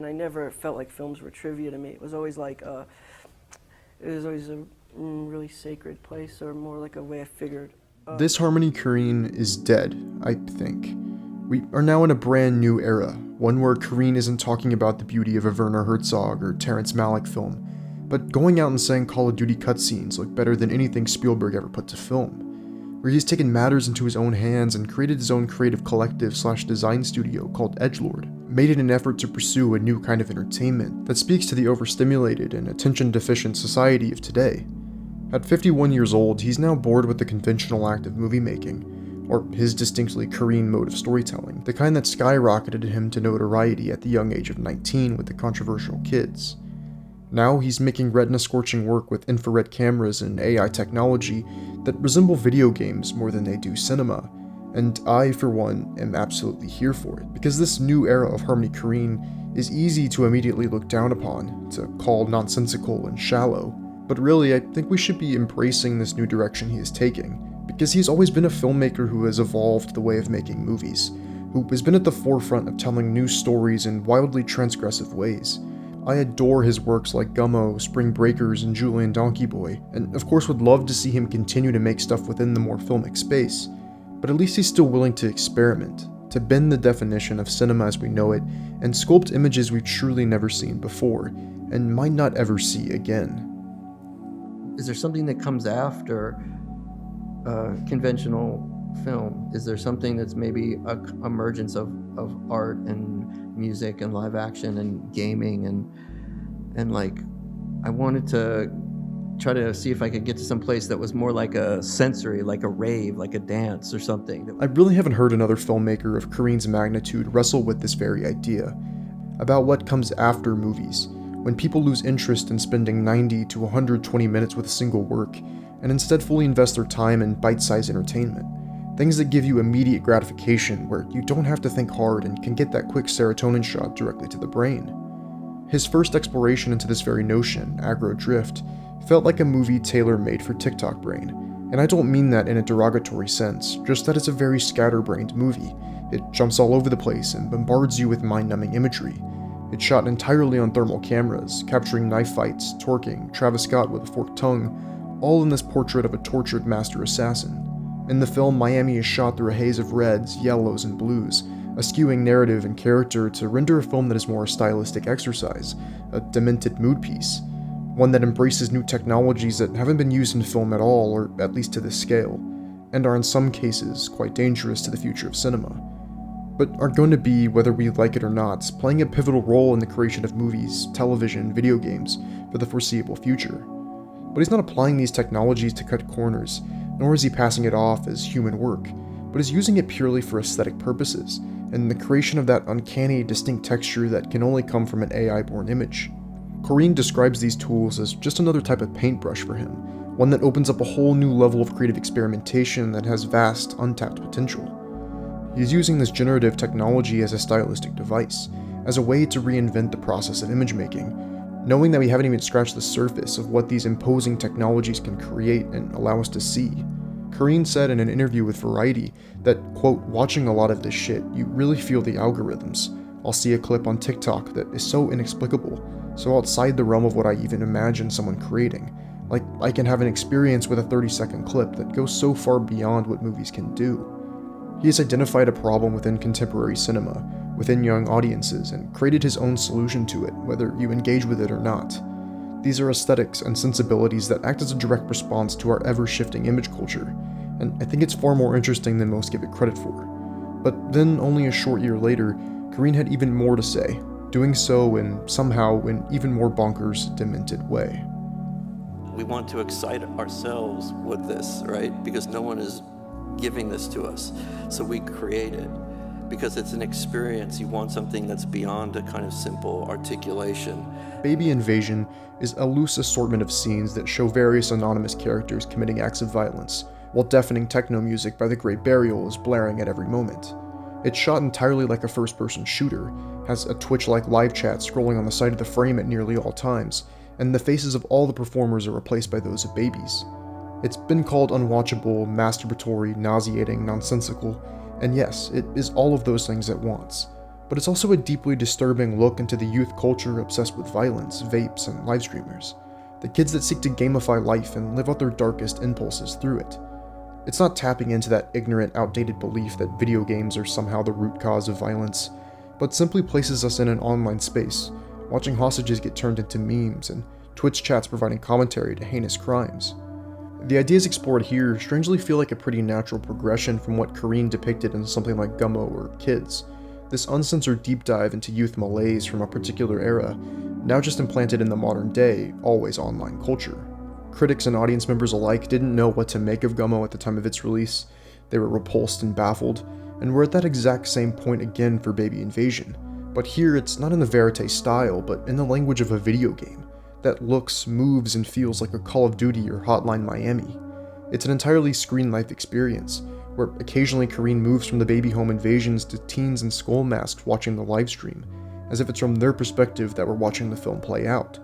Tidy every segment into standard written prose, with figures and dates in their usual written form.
And I never felt like films were trivia to me. It was always like it was always a really sacred place, or more like a way I figured. This harmony Korine is dead, I think. We are now in a brand new era, one where Korine isn't talking about the beauty of a Werner Herzog or Terrence Malick film, but going out and saying Call of Duty cutscenes look better than anything Spielberg ever put to film, where he's taken matters into his own hands and created his own creative collective/design studio called EDGLRD, made in an effort to pursue a new kind of entertainment that speaks to the overstimulated and attention-deficient society of today. At 51 years old, he's now bored with the conventional act of movie making, or his distinctly Korine mode of storytelling, the kind that skyrocketed him to notoriety at the young age of 19 with the controversial kids. Now he's making retina-scorching work with infrared cameras and AI technology that resemble video games more than they do cinema, and I, for one, am absolutely here for it, because this new era of Harmony Korine is easy to immediately look down upon, to call nonsensical and shallow, but really I think we should be embracing this new direction he is taking, because he's always been a filmmaker who has evolved the way of making movies, who has been at the forefront of telling new stories in wildly transgressive ways. I adore his works like Gummo, Spring Breakers, and Julian Donkey Boy, and of course would love to see him continue to make stuff within the more filmic space, but at least he's still willing to experiment, to bend the definition of cinema as we know it, and sculpt images we've truly never seen before, and might not ever see again. Is there something that comes after conventional film? Is there something that's maybe a emergence of art and music and live action and gaming and like, I wanted to try to see if I could get to some place that was more like a sensory, like a rave, like a dance or something. I really haven't heard another filmmaker of Korine's magnitude wrestle with this very idea, about what comes after movies, when people lose interest in spending 90 to 120 minutes with a single work, and instead fully invest their time in bite-sized entertainment. Things that give you immediate gratification, where you don't have to think hard and can get that quick serotonin shot directly to the brain. His first exploration into this very notion, Aggro Drift, felt like a movie tailor-made for TikTok brain, and I don't mean that in a derogatory sense, just that it's a very scatterbrained movie. It jumps all over the place and bombards you with mind-numbing imagery. It's shot entirely on thermal cameras, capturing knife fights, twerking, Travis Scott with a forked tongue, all in this portrait of a tortured master assassin. In the film, Miami is shot through a haze of reds, yellows, and blues, eschewing narrative and character to render a film that is more a stylistic exercise, a demented mood piece, one that embraces new technologies that haven't been used in film at all, or at least to this scale, and are in some cases quite dangerous to the future of cinema, but are going to be, whether we like it or not, playing a pivotal role in the creation of movies, television, video games for the foreseeable future. But he's not applying these technologies to cut corners, nor is he passing it off as human work, but is using it purely for aesthetic purposes, and the creation of that uncanny, distinct texture that can only come from an AI-born image. Korine describes these tools as just another type of paintbrush for him, one that opens up a whole new level of creative experimentation that has vast, untapped potential. He's using this generative technology as a stylistic device, as a way to reinvent the process of image making, knowing that we haven't even scratched the surface of what these imposing technologies can create and allow us to see. Korine said in an interview with Variety that, quote, watching a lot of this shit, you really feel the algorithms. I'll see a clip on TikTok that is so inexplicable, so outside the realm of what I even imagine someone creating. Like, I can have an experience with a 30-second clip that goes so far beyond what movies can do. He has identified a problem within contemporary cinema, within young audiences, and created his own solution to it, whether you engage with it or not. These are aesthetics and sensibilities that act as a direct response to our ever-shifting image culture, and I think it's far more interesting than most give it credit for. But then, only a short year later, Korine had even more to say, doing so in, somehow, an even more bonkers, demented way. We want to excite ourselves with this, right? Because no one is giving this to us, so we create it. Because it's an experience, you want something that's beyond a kind of simple articulation. Baby Invasion is a loose assortment of scenes that show various anonymous characters committing acts of violence, while deafening techno music by The Great Burial is blaring at every moment. It's shot entirely like a first-person shooter, has a Twitch-like live chat scrolling on the side of the frame at nearly all times, and the faces of all the performers are replaced by those of babies. It's been called unwatchable, masturbatory, nauseating, nonsensical, and yes, it is all of those things at once. but it's also a deeply disturbing look into the youth culture obsessed with violence, vapes, and live streamers. The kids that seek to gamify life and live out their darkest impulses through it. It's not tapping into that ignorant, outdated belief that video games are somehow the root cause of violence, but simply places us in an online space, watching hostages get turned into memes and Twitch chats providing commentary to heinous crimes. The ideas explored here strangely feel like a pretty natural progression from what Korine depicted in something like Gummo or Kids. This uncensored deep dive into youth malaise from a particular era, now just implanted in the modern day, always online culture. Critics and audience members alike didn't know what to make of Gummo at the time of its release. They were repulsed and baffled, and we're at that exact same point again for Baby Invasion. But here it's not in the verite style, but in the language of a video game that looks, moves, and feels like a Call of Duty or Hotline Miami. It's an entirely screen life experience, where occasionally Korine moves from the baby home invasions to teens in skull masks watching the livestream, as if it's from their perspective that we're watching the film play out.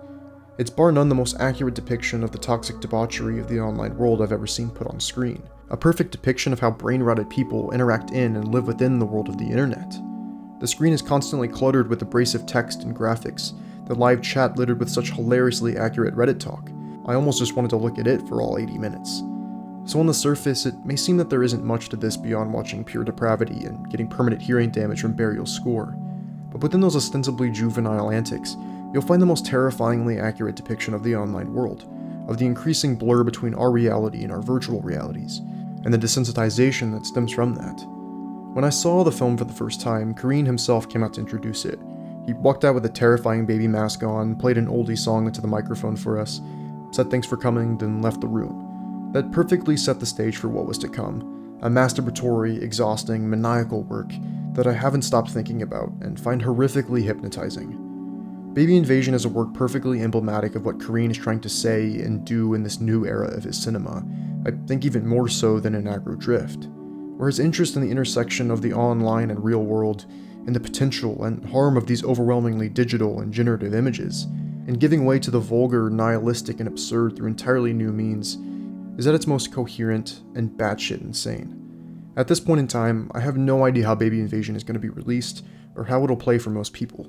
It's bar none the most accurate depiction of the toxic debauchery of the online world I've ever seen put on screen. A perfect depiction of how brain-rotted people interact in and live within the world of the internet. The screen is constantly cluttered with abrasive text and graphics, the live chat littered with such hilariously accurate Reddit talk. I almost just wanted to look at it for all 80 minutes. So on the surface, it may seem that there isn't much to this beyond watching pure depravity and getting permanent hearing damage from Burial's score. But within those ostensibly juvenile antics, you'll find the most terrifyingly accurate depiction of the online world, of the increasing blur between our reality and our virtual realities, and the desensitization that stems from that. When I saw the film for the first time, Korine himself came out to introduce it. He walked out with a terrifying baby mask on, played an oldie song into the microphone for us, said thanks for coming, then left the room. That perfectly set the stage for what was to come, a masturbatory, exhausting, maniacal work that I haven't stopped thinking about and find horrifically hypnotizing. Baby Invasion is a work perfectly emblematic of what Korine is trying to say and do in this new era of his cinema, I think even more so than in Aggro Drift, where his interest in the intersection of the online and real world, and the potential and harm of these overwhelmingly digital and generative images, and giving way to the vulgar, nihilistic, and absurd through entirely new means, is at its most coherent and batshit insane. At this point in time, I have no idea how Baby Invasion is going to be released, or how it'll play for most people.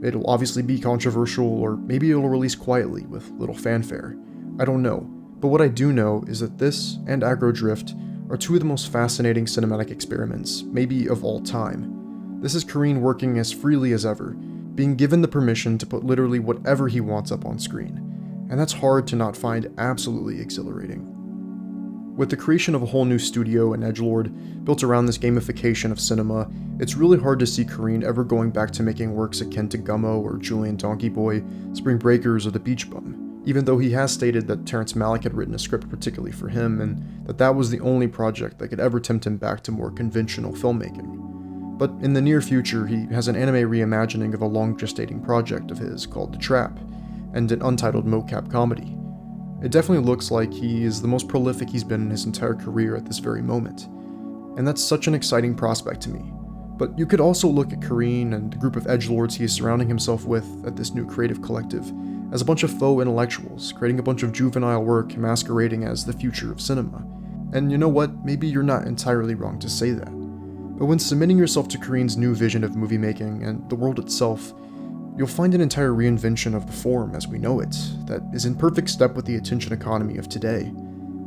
It'll obviously be controversial, or maybe it'll release quietly with little fanfare. I don't know, but what I do know is that this and Aggro Drift are two of the most fascinating cinematic experiments, maybe of all time. This is Korine working as freely as ever, being given the permission to put literally whatever he wants up on screen, and that's hard to not find absolutely exhilarating. With the creation of a whole new studio in EDGLRD, built around this gamification of cinema, it's really hard to see Korine ever going back to making works akin to Gummo or Julian Donkey Boy, Spring Breakers, or The Beach Bum, even though he has stated that Terrence Malick had written a script particularly for him, and that was the only project that could ever tempt him back to more conventional filmmaking. But in the near future, he has an anime reimagining of a long-gestating project of his called The Trap, and an untitled mocap comedy. It definitely looks like he is the most prolific he's been in his entire career at this very moment, and that's such an exciting prospect to me. But you could also look at Korine and the group of edgelords he is surrounding himself with at this new creative collective as a bunch of faux intellectuals, creating a bunch of juvenile work masquerading as the future of cinema. And you know what, maybe you're not entirely wrong to say that. But when submitting yourself to Korine's new vision of movie making and the world itself, you'll find an entire reinvention of the form as we know it, that is in perfect step with the attention economy of today.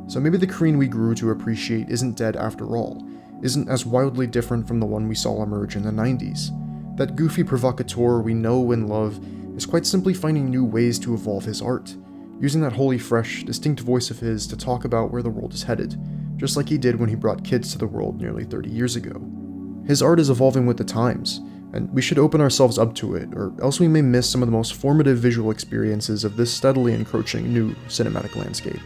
So maybe the Korine we grew to appreciate isn't dead after all, isn't as wildly different from the one we saw emerge in the 90s. That goofy provocateur we know and love is quite simply finding new ways to evolve his art, using that wholly fresh, distinct voice of his to talk about where the world is headed, just like he did when he brought Kids to the world nearly 30 years ago. His art is evolving with the times, and we should open ourselves up to it, or else we may miss some of the most formative visual experiences of this steadily encroaching new cinematic landscape.